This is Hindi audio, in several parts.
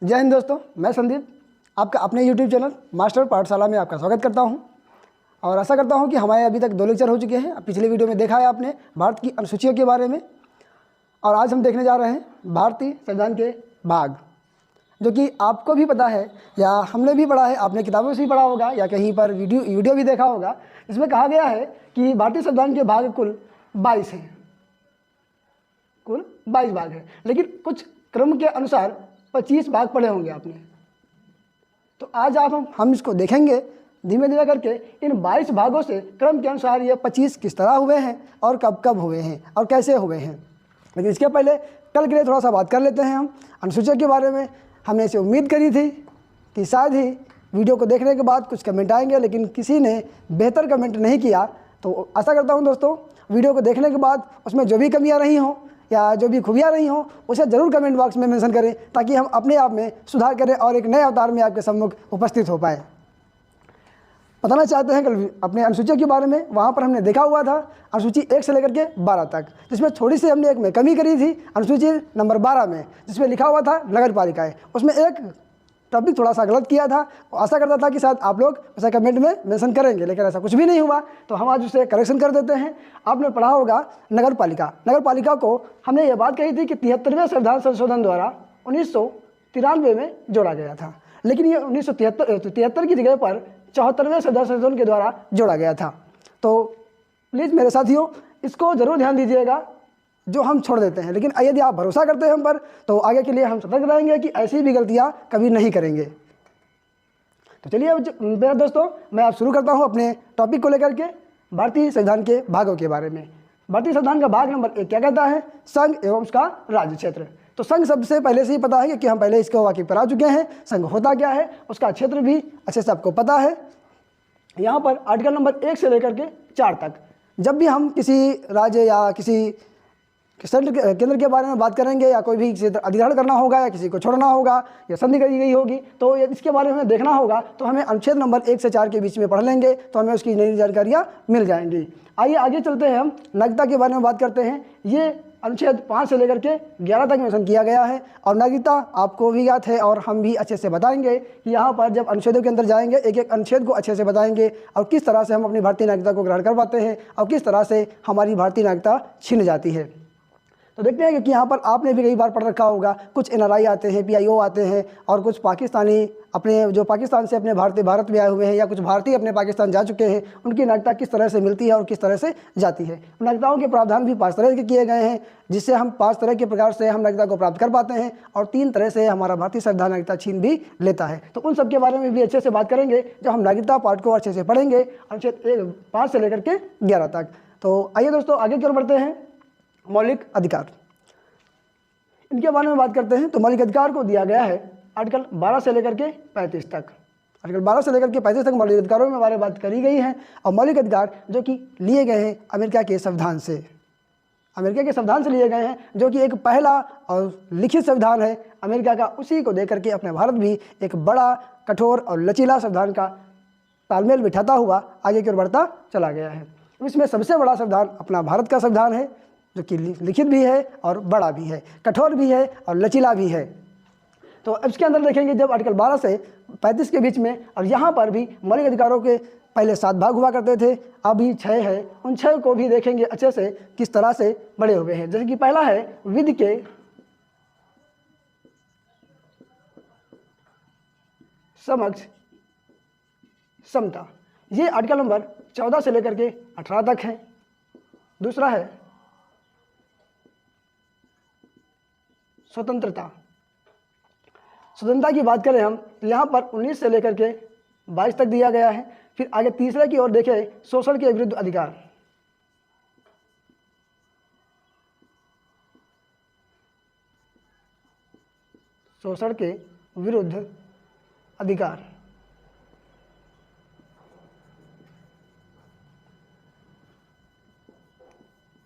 जय हिंद दोस्तों, मैं संदीप आपका अपने YouTube चैनल मास्टर पाठशाला में आपका स्वागत करता हूं और आशा करता हूं कि हमारे अभी तक 2 लेक्चर हो चुके हैं। पिछले वीडियो में देखा है आपने भारत की अनुसूचियों के बारे में और आज हम देखने जा रहे हैं भारतीय संविधान के भाग, जो कि आपको भी पता है या हमने भी पढ़ा है, आपने किताबों से भी पढ़ा होगा या कहीं पर वीडियो भी देखा होगा। इसमें कहा गया है कि भारतीय संविधान के भाग कुल 22 हैं, कुल 22 भाग हैं, लेकिन कुछ क्रम के अनुसार 25 भाग पढ़े होंगे आपने। तो आज हम इसको देखेंगे धीमे धीमे करके इन 22 भागों से क्रम के अनुसार ये 25 किस तरह हुए हैं और कब कब हुए हैं और कैसे हुए हैं। लेकिन इसके पहले कल के लिए थोड़ा सा बात कर लेते हैं हम अनुसूचियों के बारे में। हमने इसे उम्मीद करी थी कि शायद ही वीडियो को देखने के बाद कुछ कमेंट आएंगे, लेकिन किसी ने बेहतर कमेंट नहीं किया। तो आशा करता हूँ दोस्तों वीडियो को देखने के बाद उसमें जो भी कमियाँ रही हों या जो भी खूबियाँ रही हों उसे ज़रूर कमेंट बॉक्स में मेंशन करें, ताकि हम अपने आप में सुधार करें और एक नए अवतार में आपके सम्मुख उपस्थित हो पाए। बताना चाहते हैं कल अपने अनुसूचियों के बारे में। वहाँ पर हमने देखा हुआ था अनुसूची 1 से लेकर के 12 तक, जिसमें थोड़ी सी हमने एक में कमी करी थी अनुसूची नंबर 12 में, जिसमें लिखा हुआ था नगर पालिकाएँ। उसमें एक टॉपिक थोड़ा सा गलत किया था। आशा करता था कि शायद आप लोग उसे कमेंट में मेंशन करेंगे, लेकिन ऐसा कुछ भी नहीं हुआ। तो हम आज उसे करेक्शन कर देते हैं। आपने पढ़ा होगा नगर पालिका को हमने ये बात कही थी कि 73वें संविधान संशोधन द्वारा 1993 में जोड़ा गया था, लेकिन ये 1973 की जगह पर 74वें संविधान संशोधन के द्वारा जोड़ा गया था। तो प्लीज़ मेरे साथियों इसको ज़रूर ध्यान दीजिएगा जो हम छोड़ देते हैं, लेकिन यदि आप भरोसा करते हैं हम पर तो आगे के लिए हम सतर्क रहेंगे कि ऐसी भी गलतियां कभी नहीं करेंगे। तो चलिए मेरे दोस्तों, मैं अब शुरू करता हूं अपने टॉपिक को लेकर के भारतीय संविधान के भागों के बारे में। भारतीय संविधान का भाग नंबर 1 क्या कहता है? संघ एवं उसका राज्य क्षेत्र। तो संघ सबसे पहले से ही पता है कि हम पहले इसको वाकिफ करा चुके हैं। संघ होता क्या है, उसका क्षेत्र भी अच्छे से आपको पता है। यहाँ पर आर्टिकल नंबर 1 से लेकर के 4 तक जब भी हम किसी राज्य या किसी केंद्र के बारे में बात करेंगे या कोई भी क्षेत्र अधिग्रहण करना होगा या किसी को छोड़ना होगा या संधि करी गई होगी, तो इसके बारे में देखना होगा तो हमें अनुच्छेद नंबर 1 से 4 के बीच में पढ़ लेंगे तो हमें उसकी नई जानकारियाँ मिल जाएंगी। आइए आगे चलते हैं, हम नागरिकता के बारे में बात करते हैं। ये अनुच्छेद 5 से लेकर के 11 तक मेंशन किया गया है और नागरिकता आपको भी याद है और हम भी अच्छे से बताएंगे कि यहाँ पर जब अनुच्छेदों के अंदर जाएंगे एक एक अनुच्छेद को अच्छे से बताएंगे और किस तरह से हम अपनी भारतीय नागरिकता को ग्रहण कर पाते हैं और किस तरह से हमारी भारतीय नागरिकता छिन जाती है। तो देखते हैं कि यहाँ पर आपने भी कई बार पढ़ रखा होगा, कुछ NRI आते हैं, PIO आते हैं और कुछ पाकिस्तानी अपने जो पाकिस्तान से अपने भारत में आए हुए हैं या कुछ भारतीय अपने पाकिस्तान जा चुके हैं, उनकी नागरिकता किस तरह से मिलती है और किस तरह से जाती है। नागरिकताओं के प्रावधान भी 5 तरह के किए गए हैं, जिससे हम 5 तरह के प्रकार से हम नागरिकता को प्राप्त कर पाते हैं और 3 तरह से हमारा भारतीय संविधान नागरिकता छीन भी लेता है। तो उन सब के बारे में भी अच्छे से बात करेंगे जब हम नागरिकता पार्ट को अच्छे से पढ़ेंगे अनुच्छेद 5 से लेकर के 11 तक। तो आइए दोस्तों आगे की ओर बढ़ते हैं। मौलिक अधिकार, इनके बारे में बात करते हैं। तो मौलिक अधिकार को दिया गया है आर्टिकल 12 से लेकर के 35 तक। आर्टिकल 12 से लेकर के 35 तक मौलिक अधिकारों में बारे में बात करी गई है और मौलिक अधिकार जो कि लिए गए हैं अमेरिका के संविधान से, लिए गए हैं, जो कि एक पहला और लिखित संविधान है अमेरिका का। उसी को देकर के अपने भारत भी एक बड़ा कठोर और लचीला संविधान का तालमेल बिठाता हुआ आगे की ओर बढ़ता चला गया है। इसमें सबसे बड़ा संविधान अपना भारत का संविधान है, जो कि लिखित भी है और बड़ा भी है, कठोर भी है और लचीला भी है। तो अब इसके अंदर देखेंगे जब आर्टिकल 12 से 35 के बीच में, और यहाँ पर भी मौलिक अधिकारों के पहले 7 भाग हुआ करते थे, अभी 6 है। उन 6 को भी देखेंगे अच्छे से किस तरह से बड़े हुए हैं। जैसे कि पहला है विधि के समक्ष समता, ये आर्टिकल नंबर 14 से लेकर के 18 तक है। दूसरा है स्वतंत्रता की बात करें हम तो यहाँ पर 19 से लेकर के 22 तक दिया गया है। फिर आगे तीसरे की ओर देखें, शोषण के विरुद्ध अधिकार,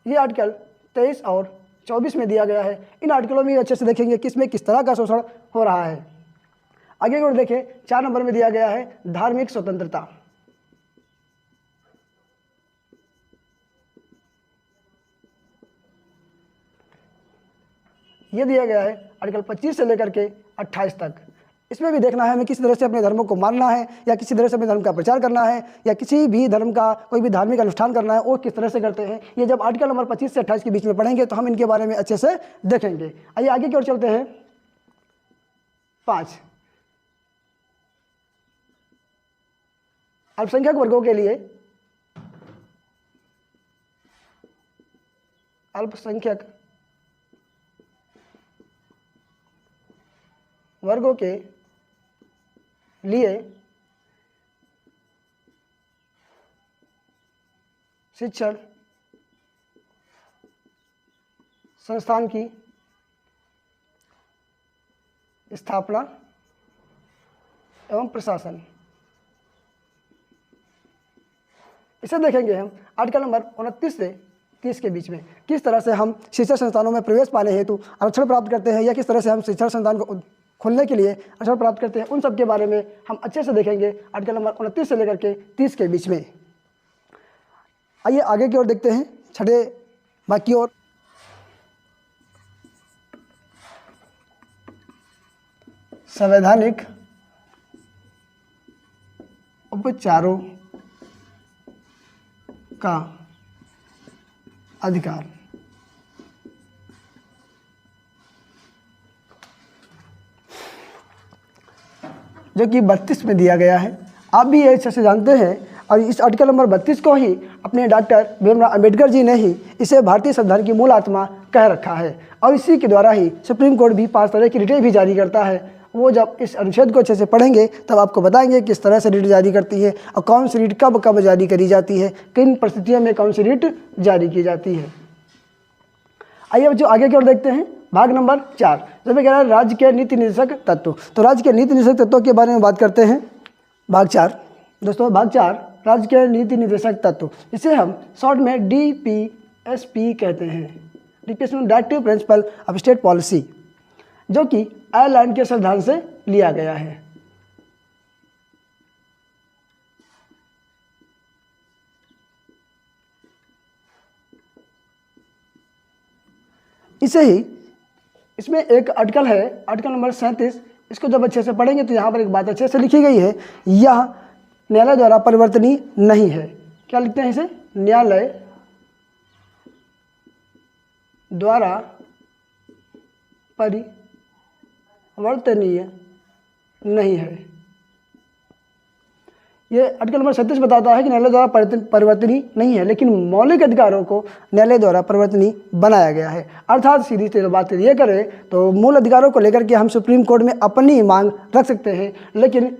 ये आर्टिकल 23 और 24 में दिया गया है। इन आर्टिकलों में अच्छे से देखेंगे किसमें किस तरह का शोषण हो रहा है। आगे की ओर देखें 4 नंबर में दिया गया है धार्मिक स्वतंत्रता, ये दिया गया है आर्टिकल 25 से लेकर के 28 तक। इसमें भी देखना है हमें किस तरह से अपने धर्मों को मानना है, या किसी तरह से अपने धर्म का प्रचार करना है, या किसी भी धर्म का कोई भी धार्मिक अनुष्ठान करना है वो किस तरह से करते हैं। ये जब आर्टिकल नंबर 25 से 28 के बीच में पढ़ेंगे तो हम इनके बारे में अच्छे से देखेंगे। आइए आगे की ओर चलते हैं। 5, अल्पसंख्यक वर्गों के लिए अल्पसंख्यक वर्गों के लिए शिक्षण संस्थान की स्थापना एवं प्रशासन, इसे देखेंगे हम आर्टिकल नंबर 29 से 30 के बीच में। किस तरह से हम शिक्षण संस्थानों में प्रवेश पाने हेतु आरक्षण प्राप्त करते हैं, या किस तरह से हम शिक्षण संस्थान को खोलने के लिए आरक्षण प्राप्त करते हैं, उन सब के बारे में हम अच्छे से देखेंगे आर्टिकल नंबर 29 से लेकर के 30 के बीच में। आइए आगे की ओर देखते हैं, छठे भाग की ओर। संवैधानिक उपचारों का अधिकार। जो कि 32 में दिया गया है। आप भी ये अच्छे से जानते हैं, और इस आर्टिकल नंबर 32 को ही अपने डॉक्टर भीमराव अंबेडकर जी ने ही इसे भारतीय संविधान की मूल आत्मा कह रखा है, और इसी के द्वारा ही सुप्रीम कोर्ट भी 5 तरह की रिटें भी जारी करता है। वो जब इस अनुच्छेद को अच्छे से पढ़ेंगे तब आपको बताएंगे किस तरह से रिट जारी करती है, और कौन सी रिट कब कब जारी करी जाती है, किन परिस्थितियों में कौन सी रिट जारी की जाती है। आइए बच्चों आगे की ओर देखते हैं। भाग नंबर 4, जब कह रहा है राज्य के नीति निर्देशक तत्व, तो राज्य के नीति निर्देशक तत्वों के बारे में बात करते हैं। भाग 4 दोस्तों, भाग 4 राज्य के नीति निर्देशक तत्व, इसे हम शॉर्ट में DPSP कहते हैं। DPSP में directive principle of state policy, जो कि आयरलैंड के संविधान से लिया गया है। इसे ही इसमें एक आर्टिकल है, आर्टिकल नंबर 37, इसको जब अच्छे से पढ़ेंगे तो यहाँ पर एक बात अच्छे से लिखी गई है, यह न्यायालय द्वारा परिवर्तनीय नहीं है। क्या लिखते हैं इसे? न्यायालय द्वारा परिवर्तनीय नहीं है। ये आर्टिकल नंबर 37 बताता है कि न्यायालय द्वारा परिवर्तनीय नहीं है, लेकिन मौलिक अधिकारों को न्यायालय द्वारा परिवर्तनीय बनाया गया है। अर्थात सीधी सीधी बात ये करें तो मूल अधिकारों को लेकर के हम सुप्रीम कोर्ट में अपनी मांग रख सकते हैं, लेकिन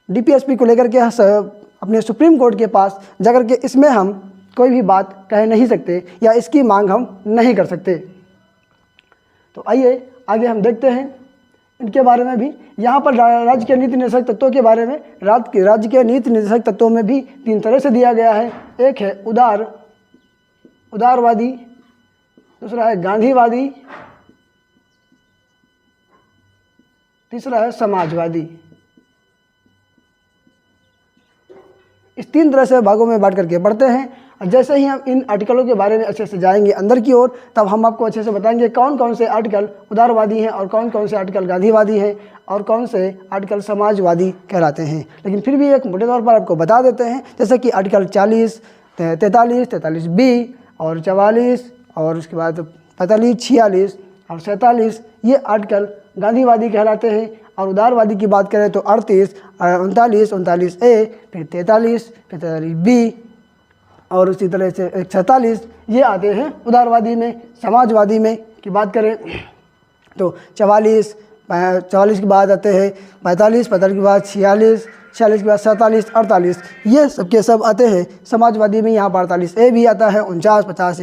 DPSP को लेकर के अपने सुप्रीम कोर्ट के पास जाकर के इसमें हम कोई भी बात कह नहीं सकते, या इसकी मांग हम नहीं कर सकते। तो आइए आगे हम देखते हैं इनके बारे में भी। यहाँ पर राज्य के नीति निर्देशक तत्वों के बारे में, राज्य के नीति निर्देशक तत्वों में भी 3 तरह से दिया गया है। एक है उदारवादी, दूसरा है गांधीवादी, तीसरा है समाजवादी। इस 3 तरह से भागों में बांट करके पढ़ते हैं। जैसे ही हम इन आर्टिकलों के बारे में अच्छे से जाएंगे अंदर की ओर, तब हम आपको अच्छे से बताएंगे कौन कौन से आर्टिकल उदारवादी हैं और कौन कौन से आर्टिकल गांधीवादी हैं और कौन से आर्टिकल समाजवादी कहलाते हैं। लेकिन फिर भी एक मोटे तौर पर आपको बता देते हैं, जैसे कि आर्टिकल 40, 43, 43B और 44 और उसके बाद 45, 46 और 47, ये आर्टिकल गांधीवादी कहलाते हैं। और उदारवादी की बात करें तो 38, 39, 39A, फिर 43, फिर 43B और उसी तरह से 46, ये आते हैं उदारवादी में। समाजवादी में की बात करें तो 44 के बाद आते हैं 45 के बाद 46 के बाद 47, 48, ये सब के सब आते हैं समाजवादी में। यहाँ पर 48A भी आता है, 49, 50,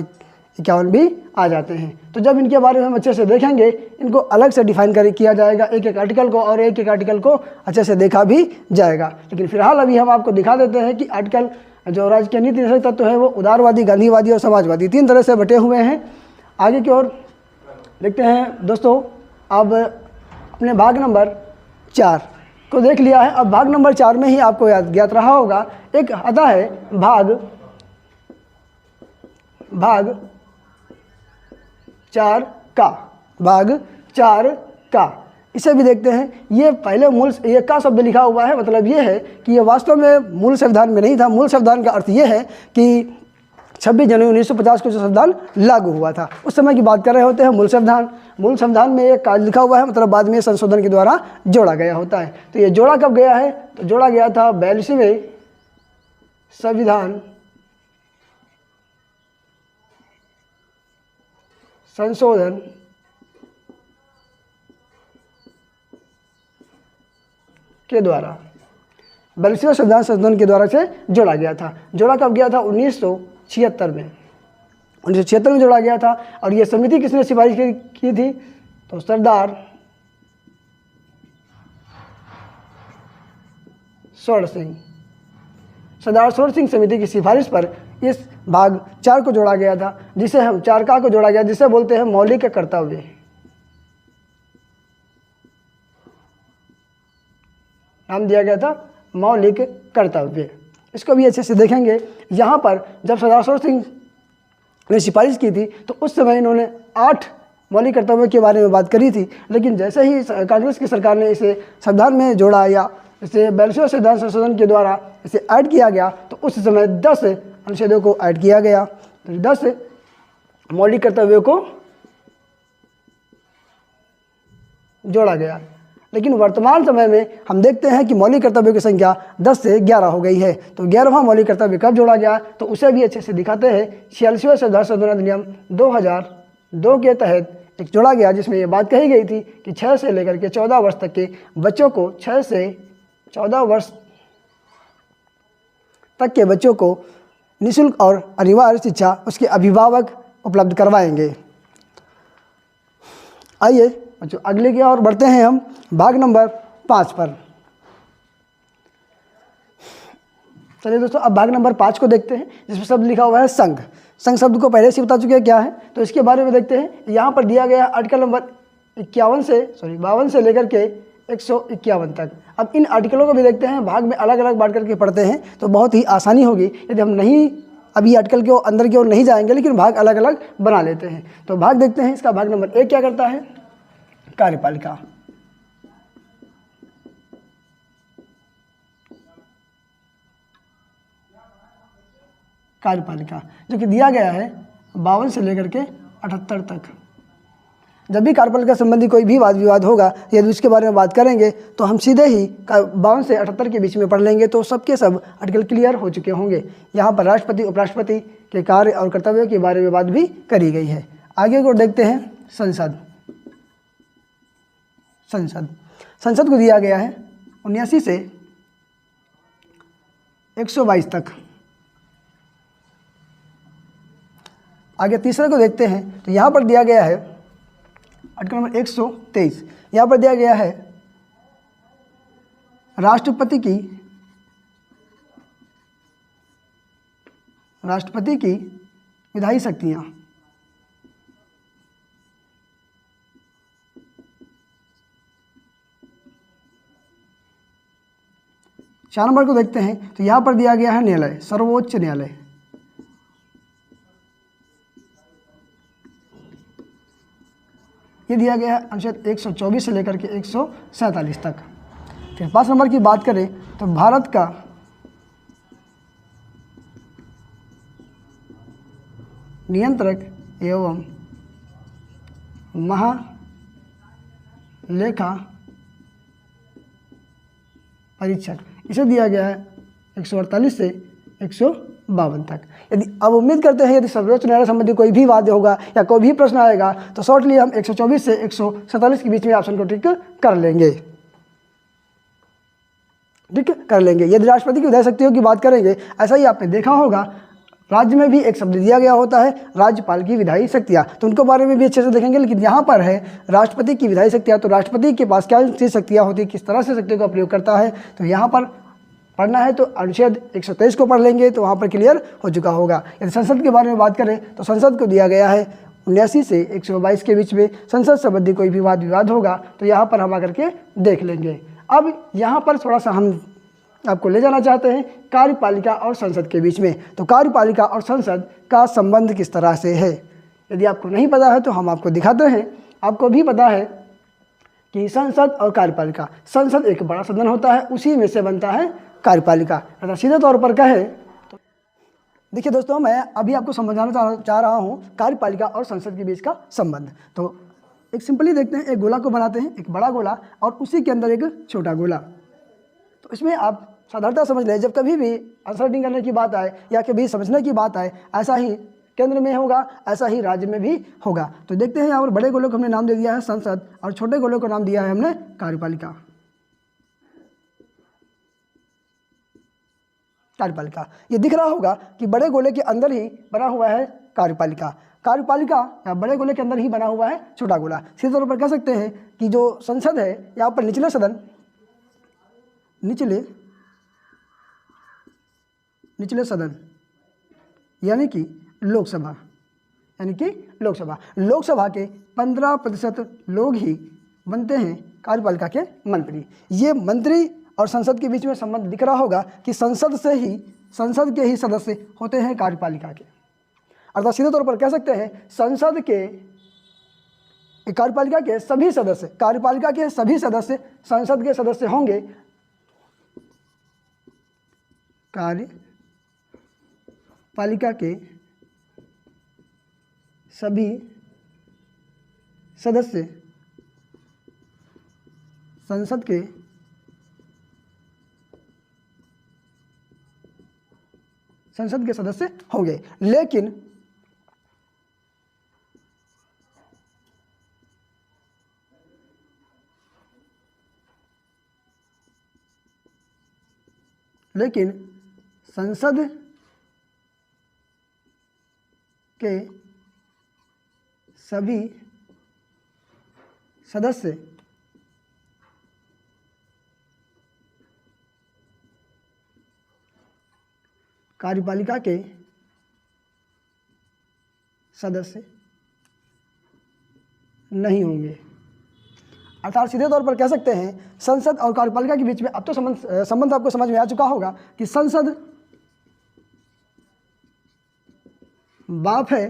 51 भी आ जाते हैं। तो जब इनके बारे में हम अच्छे से देखेंगे, इनको अलग से डिफाइन किया जाएगा एक एक आर्टिकल को, और एक एक आर्टिकल को अच्छे से देखा भी जाएगा। लेकिन फिलहाल अभी हम आपको दिखा देते हैं कि आर्टिकल जो राज्य के नीति निर्देशक तत्व है वो उदारवादी, गांधीवादी और समाजवादी 3 तरह से बटे हुए हैं। आगे की ओर देखते हैं दोस्तों। अब अपने भाग नंबर 4 को देख लिया है। अब भाग नंबर 4 में ही आपको ज्ञात रहा होगा, एक आता है भाग 4 का। भाग 4 का इसे भी देखते हैं। ये पहले मूल ये का शब्द लिखा हुआ है, मतलब ये है कि ये वास्तव में मूल संविधान में नहीं था। मूल संविधान का अर्थ ये है कि 26 जनवरी 1950 को जो संविधान लागू हुआ था उस समय की बात कर रहे होते हैं। मूल संविधान में एक काज लिखा हुआ है, मतलब बाद में संशोधन के द्वारा जोड़ा गया होता है। तो ये जोड़ा कब गया है? तो जोड़ा गया था 42वें संविधान संशोधन के द्वारा, 42वें संविधान संशोधन के द्वारा से जोड़ा गया था। जोड़ा कब गया था? 1976 में। 1976 में जोड़ा गया था। और ये समिति किसने सिफारिश की थी? तो सरदार स्वर्ण सिंह समिति की सिफारिश पर इस भाग 4 को जोड़ा गया था, जिसे हम 4 को जोड़ा गया, जिसे बोलते हैं मौलिक कर्तव्य। नाम दिया गया था मौलिक कर्तव्य। इसको भी अच्छे से देखेंगे। यहाँ पर जब सरदार स्वर्ण सिंह ने सिफारिश की थी तो उस समय इन्होंने 8 मौलिक कर्तव्यों के बारे में बात करी थी, लेकिन जैसे ही कांग्रेस की सरकार ने इसे संविधान में जोड़ा या इसे 42वें संविधान संशोधन के द्वारा इसे ऐड किया गया तो उस समय 10 अनुच्छेदों को ऐड किया गया। तो 10 मौलिक कर्तव्यों को जोड़ा गया। लेकिन वर्तमान समय में हम देखते हैं कि मौलिक कर्तव्यों की संख्या 10 से 11 हो गई है। तो 11वां मौलिक कर्तव्य कब जोड़ा गया? तो उसे भी अच्छे से दिखाते हैं। 46वें संविधान संशोधन अधिनियम 2002 के तहत एक जोड़ा गया, जिसमें ये बात कही गई थी कि 6 से लेकर के 14 वर्ष तक के बच्चों को 6 से 14 वर्ष तक के बच्चों को निःशुल्क और अनिवार्य शिक्षा उसके अभिभावक उपलब्ध करवाएंगे। आइए बच्चों अगले की ओर बढ़ते हैं हम भाग नंबर 5 पर। चलिए दोस्तों, अब भाग नंबर 5 को देखते हैं, जिसमें शब्द लिखा हुआ है संघ। संघ शब्द को पहले से बता चुके हैं क्या है, तो इसके बारे में देखते हैं। यहाँ पर दिया गया है आर्टिकल नंबर 52 से लेकर के 151 तक। अब इन आर्टिकलों को भी देखते हैं, भाग में अलग अलग बांट करके पढ़ते हैं तो बहुत ही आसानी होगी यदि हम नहीं अभी आर्टिकल के अंदर की ओर नहीं जाएंगे, लेकिन भाग अलग अलग बना लेते हैं। तो भाग देखते हैं। इसका भाग नंबर 1 क्या करता है? कार्यपालिका। कार्यपालिका जो कि दिया गया है 52 से लेकर के 78 तक। जब भी कार्यपालिका संबंधी कोई भी वाद विवाद होगा, यदि उसके बारे में बात करेंगे तो हम सीधे ही 52 से 78 के बीच में पढ़ लेंगे, तो सबके सब आर्टिकल क्लियर हो चुके होंगे। यहाँ पर राष्ट्रपति उपराष्ट्रपति के कार्य और कर्तव्यों के बारे में बात भी करी गई है। आगे को देखते हैं संसद को दिया गया है 79 से 122 तक। आगे तीसरे को देखते हैं, तो यहाँ पर दिया गया है आर्टिकल नंबर 123। यहाँ पर दिया गया है राष्ट्रपति की विधायी शक्तियाँ। 4 नंबर को देखते हैं, तो यहाँ पर दिया गया है न्यायालय, सर्वोच्च न्यायालय। ये दिया गया है अनुच्छेद 124 से लेकर के 147 तक। फिर 5 नंबर की बात करें तो भारत का नियंत्रक एवं महालेखा परीक्षक, इसे दिया गया है 148 से 152 तक। यदि अब उम्मीद करते हैं यदि सर्वोच्च न्यायालय संबंधी कोई भी वाद होगा या कोई भी प्रश्न आएगा तो शॉर्टली हम 124 से 147 के बीच में ऑप्शन को टिक कर लेंगे। यदि राष्ट्रपति की विधायी शक्तियों की बात करेंगे, ऐसा ही आपने देखा होगा राज्य में भी एक शब्द दिया गया होता है राज्यपाल की विधायी शक्तियाँ, तो उनको बारे में भी अच्छे से देखेंगे। लेकिन यहाँ पर है राष्ट्रपति की विधायी शक्तियाँ, तो राष्ट्रपति के पास क्या सी शक्तियाँ होती है, किस तरह से शक्तियों का प्रयोग करता है, तो यहाँ पर पढ़ना है तो अनुच्छेद 123 को पढ़ लेंगे तो वहाँ पर क्लियर हो चुका होगा। यदि संसद के बारे में बात करें तो संसद को दिया गया है 79 से 122 के बीच में। संसद संबंधी कोई भी वाद विवाद होगा तो यहाँ पर हम आकर के देख लेंगे। अब यहाँ पर थोड़ा सा हम आपको ले जाना चाहते हैं कार्यपालिका और संसद के बीच में। तो कार्यपालिका और संसद का संबंध किस तरह से है, यदि आपको नहीं पता है तो हम आपको दिखाते हैं। आपको भी पता है कि संसद और कार्यपालिका, संसद एक बड़ा सदन होता है, उसी में से बनता है कार्यपालिका। अगर सीधे तौर पर कहें तो देखिए दोस्तों, मैं अभी आपको समझाना चाह रहा हूँ कार्यपालिका और संसद के बीच का संबंध। तो एक सिंपली देखते हैं, एक गोला को बनाते हैं, एक बड़ा गोला और उसी के अंदर एक छोटा गोला। तो इसमें आप साधारणतः समझ लें, जब कभी भी आंसर करने की बात आए या कभी समझने की बात आए, ऐसा ही केंद्र में होगा, ऐसा ही राज्य में भी होगा। तो देखते हैं यहाँ पर बड़े गोले को हमने नाम दे दिया है संसद और छोटे गोले को नाम दिया है हमने कार्यपालिका। कार्यपालिका ये दिख रहा होगा कि बड़े गोले के अंदर ही बना हुआ है कार्यपालिका, कार्यपालिका या बड़े गोले के अंदर ही बना हुआ है छोटा गोला। सीधे तौर पर कह सकते हैं कि जो संसद है, यहाँ पर निचले सदन, निचले सदन यानी कि लोकसभा, लोकसभा के 15% लोग ही बनते हैं कार्यपालिका के मंत्री। ये मंत्री और संसद के बीच में संबंध दिख रहा होगा कि संसद के ही सदस्य होते हैं कार्यपालिका के। अर्थात सीधे तौर पर कह सकते हैं कार्यपालिका के सभी सदस्य संसद के सदस्य होंगे, कार्यपालिका के सभी सदस्य संसद के सदस्य होंगे। लेकिन संसद के सभी सदस्य कार्यपालिका के सदस्य नहीं होंगे। अर्थात सीधे तौर पर कह सकते हैं संसद और कार्यपालिका के बीच में अब तो संबंध आपको समझ में आ चुका होगा कि संसद बाप है,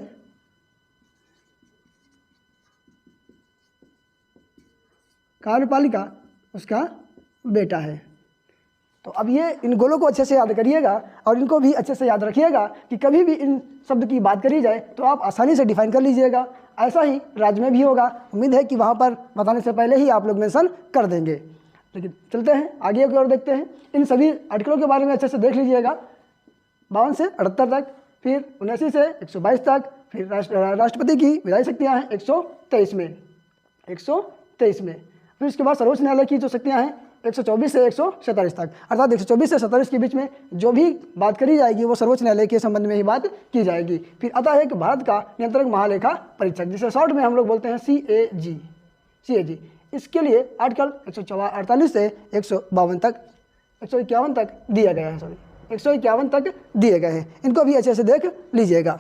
कार्यपालिका उसका बेटा है। तो अब ये इन गोलों को अच्छे से याद करिएगा और इनको भी अच्छे से याद रखिएगा कि कभी भी इन शब्द की बात करी जाए तो आप आसानी से डिफाइन कर लीजिएगा। ऐसा ही राज्य में भी होगा। उम्मीद है कि वहाँ पर बताने से पहले ही आप लोग मेंशन कर देंगे। लेकिन चलते हैं आगे की ओर, देखते हैं इन सभी आर्टिकलों के बारे में अच्छे से देख लीजिएगा। 52 से 78 तक, फिर 79 से 122 तक, फिर राष्ट्रपति की विधायी शक्तियाँ हैं 123 में, फिर उसके बाद सर्वोच्च न्यायालय की जो शक्तियाँ हैं 124 से 147 तक। अर्थात 124 से 47 के बीच में जो भी बात करी जाएगी वो सर्वोच्च न्यायालय के संबंध में ही बात की जाएगी। फिर आता है कि भारत का नियंत्रक महालेखा परीक्षक, जिसे शॉर्ट में हम लोग बोलते हैं CAG। इसके लिए आर्टिकल 148 से 151 तक दिया गया है, 151 तक दिए गए हैं। इनको भी अच्छे से देख लीजिएगा।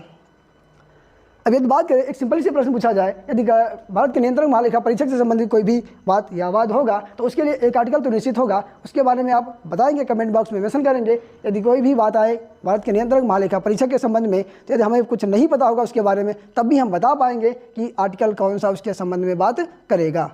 अब यदि बात करें, एक सिंपल सी प्रश्न पूछा जाए, यदि भारत के नियंत्रक महालेखा परीक्षक से संबंधित कोई भी बात या वाद होगा तो उसके लिए एक आर्टिकल तो निश्चित होगा, उसके बारे में आप बताएंगे, कमेंट बॉक्स में मेंशन करेंगे। यदि कोई भी बात आए भारत के नियंत्रक महालेखा परीक्षक के संबंध में, तो यदि हमें कुछ नहीं पता होगा उसके बारे में, तब भी हम बता पाएंगे कि आर्टिकल कौन सा उसके संबंध में बात करेगा।